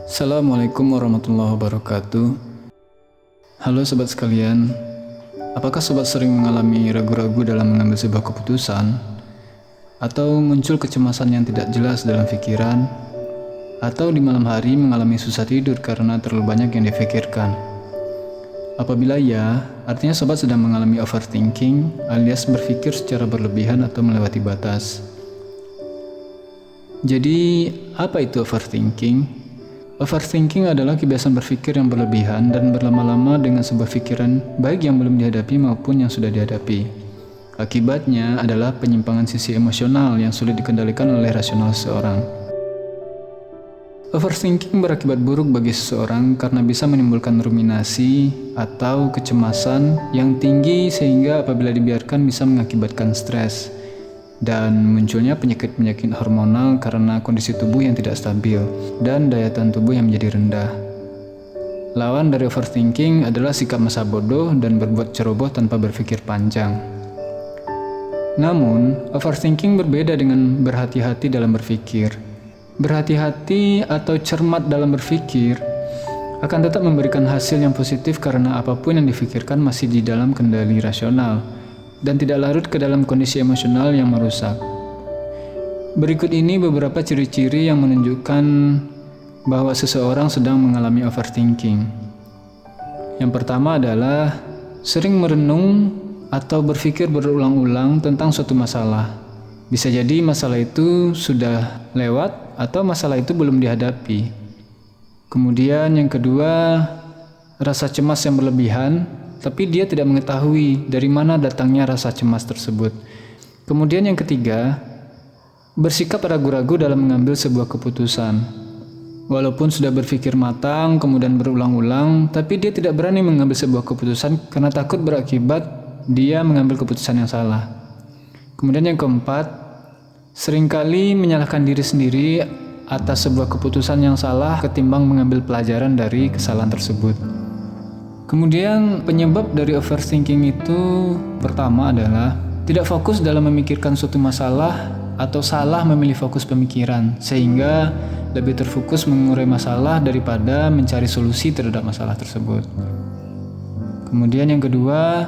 Assalamualaikum warahmatullahi wabarakatuh. Halo sobat sekalian, apakah sobat sering mengalami ragu-ragu dalam mengambil sebuah keputusan? Atau muncul kecemasan yang tidak jelas dalam pikiran? Atau di malam hari mengalami susah tidur karena terlalu banyak yang dipikirkan? Apabila ya, artinya sobat sedang mengalami overthinking alias berpikir secara berlebihan atau melewati batas. Jadi, apa itu overthinking? Overthinking adalah kebiasaan berpikir yang berlebihan dan berlama-lama dengan sebuah pikiran baik yang belum dihadapi maupun yang sudah dihadapi. Akibatnya adalah penyimpangan sisi emosional yang sulit dikendalikan oleh rasional seseorang. Overthinking berakibat buruk bagi seseorang karena bisa menimbulkan ruminasi atau kecemasan yang tinggi sehingga apabila dibiarkan bisa mengakibatkan stres dan munculnya penyakit-penyakit hormonal karena kondisi tubuh yang tidak stabil dan daya tahan tubuh yang menjadi rendah. Lawan dari overthinking adalah sikap masa bodoh dan berbuat ceroboh tanpa berpikir panjang. Namun, overthinking berbeda dengan berhati-hati dalam berpikir. Berhati-hati atau cermat dalam berpikir akan tetap memberikan hasil yang positif karena apapun yang difikirkan masih di dalam kendali rasional dan tidak larut ke dalam kondisi emosional yang merusak. Berikut ini beberapa ciri-ciri yang menunjukkan bahwa seseorang sedang mengalami overthinking. Yang pertama adalah sering merenung atau berpikir berulang-ulang tentang suatu masalah. Bisa jadi masalah itu sudah lewat atau masalah itu belum dihadapi. Kemudian yang kedua, rasa cemas yang berlebihan, tapi dia tidak mengetahui dari mana datangnya rasa cemas tersebut. Kemudian yang ketiga, bersikap ragu-ragu dalam mengambil sebuah keputusan. Walaupun sudah berpikir matang, kemudian berulang-ulang, tapi dia tidak berani mengambil sebuah keputusan karena takut berakibat dia mengambil keputusan yang salah. Kemudian yang keempat, seringkali menyalahkan diri sendiri atas sebuah keputusan yang salah ketimbang mengambil pelajaran dari kesalahan tersebut. Kemudian penyebab dari overthinking itu pertama adalah tidak fokus dalam memikirkan suatu masalah atau salah memilih fokus pemikiran sehingga lebih terfokus mengurai masalah daripada mencari solusi terhadap masalah tersebut. Kemudian yang kedua,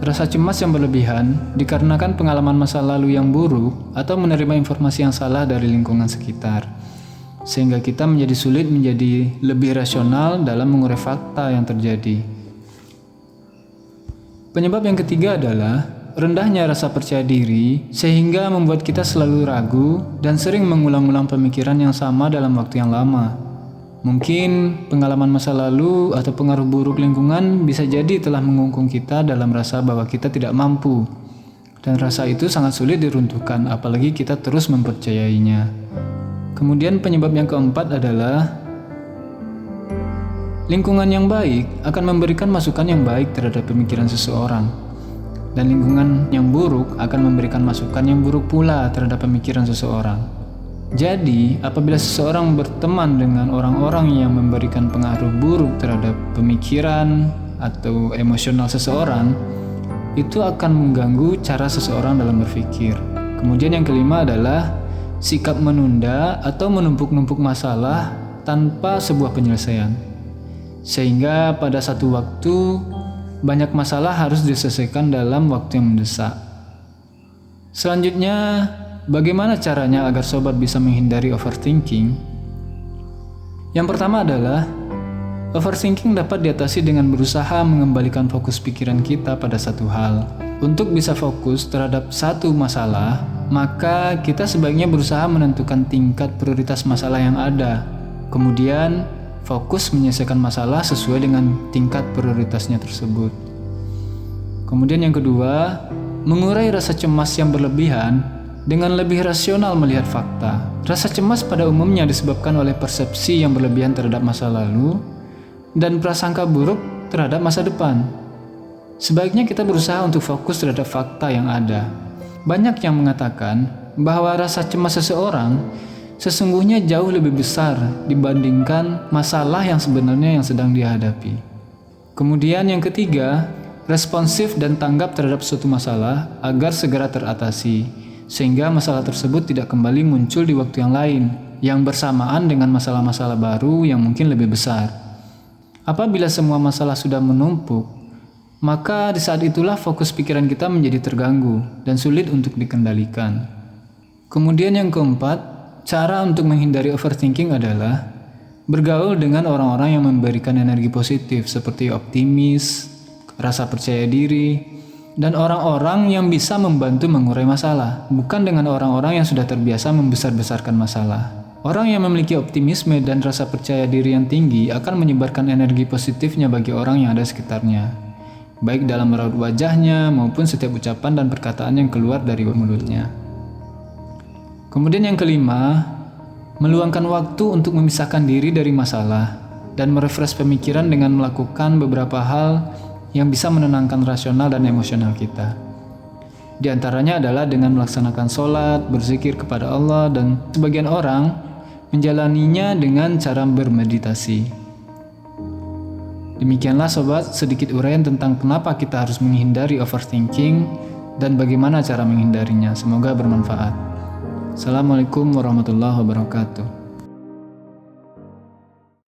rasa cemas yang berlebihan dikarenakan pengalaman masa lalu yang buruk atau menerima informasi yang salah dari lingkungan sekitar sehingga kita menjadi sulit menjadi lebih rasional dalam mengurai fakta yang terjadi. Penyebab yang ketiga adalah rendahnya rasa percaya diri sehingga membuat kita selalu ragu dan sering mengulang-ulang pemikiran yang sama dalam waktu yang lama. Mungkin pengalaman masa lalu atau pengaruh buruk lingkungan bisa jadi telah mengungkung kita dalam rasa bahwa kita tidak mampu dan rasa itu sangat sulit diruntuhkan apalagi kita terus mempercayainya. Kemudian penyebab yang keempat adalah lingkungan yang baik akan memberikan masukan yang baik terhadap pemikiran seseorang dan lingkungan yang buruk akan memberikan masukan yang buruk pula terhadap pemikiran seseorang. Jadi, apabila seseorang berteman dengan orang-orang yang memberikan pengaruh buruk terhadap pemikiran atau emosional seseorang, itu akan mengganggu cara seseorang dalam berpikir. Kemudian yang kelima adalah sikap menunda atau menumpuk-numpuk masalah tanpa sebuah penyelesaian. Sehingga pada satu waktu, banyak masalah harus diselesaikan dalam waktu yang mendesak. Selanjutnya, bagaimana caranya agar sobat bisa menghindari overthinking? Yang pertama adalah, overthinking dapat diatasi dengan berusaha mengembalikan fokus pikiran kita pada satu hal. Untuk bisa fokus terhadap satu masalah, maka kita sebaiknya berusaha menentukan tingkat prioritas masalah yang ada. Kemudian, fokus menyelesaikan masalah sesuai dengan tingkat prioritasnya tersebut. Kemudian yang kedua, mengurai rasa cemas yang berlebihan dengan lebih rasional melihat fakta. Rasa cemas pada umumnya disebabkan oleh persepsi yang berlebihan terhadap masa lalu dan prasangka buruk terhadap masa depan. Sebaiknya kita berusaha untuk fokus terhadap fakta yang ada. Banyak yang mengatakan bahwa rasa cemas seseorang sesungguhnya jauh lebih besar dibandingkan masalah yang sebenarnya yang sedang dihadapi. Kemudian yang ketiga, responsif dan tanggap terhadap suatu masalah agar segera teratasi. sehingga masalah tersebut tidak kembali muncul di waktu yang lain, yang bersamaan dengan masalah-masalah baru yang mungkin lebih besar. Apabila semua masalah sudah menumpuk, maka di saat itulah fokus pikiran kita menjadi terganggu dan sulit untuk dikendalikan. Kemudian yang keempat, cara untuk menghindari overthinking adalah bergaul dengan orang-orang yang memberikan energi positif seperti optimis, rasa percaya diri, dan orang-orang yang bisa membantu mengurai masalah, bukan dengan orang-orang yang sudah terbiasa membesar-besarkan masalah. Orang yang memiliki optimisme dan rasa percaya diri yang tinggi akan menyebarkan energi positifnya bagi orang yang ada sekitarnya, baik dalam raut wajahnya maupun setiap ucapan dan perkataan yang keluar dari mulutnya. Kemudian yang kelima, meluangkan waktu untuk memisahkan diri dari masalah dan merefresh pemikiran dengan melakukan beberapa hal yang bisa menenangkan rasional dan emosional kita. Di antaranya adalah dengan melaksanakan sholat, berzikir kepada Allah, dan sebagian orang menjalaninya dengan cara bermeditasi. Demikianlah sobat, sedikit uraian tentang kenapa kita harus menghindari overthinking dan bagaimana cara menghindarinya. Semoga bermanfaat. Assalamualaikum warahmatullahi wabarakatuh.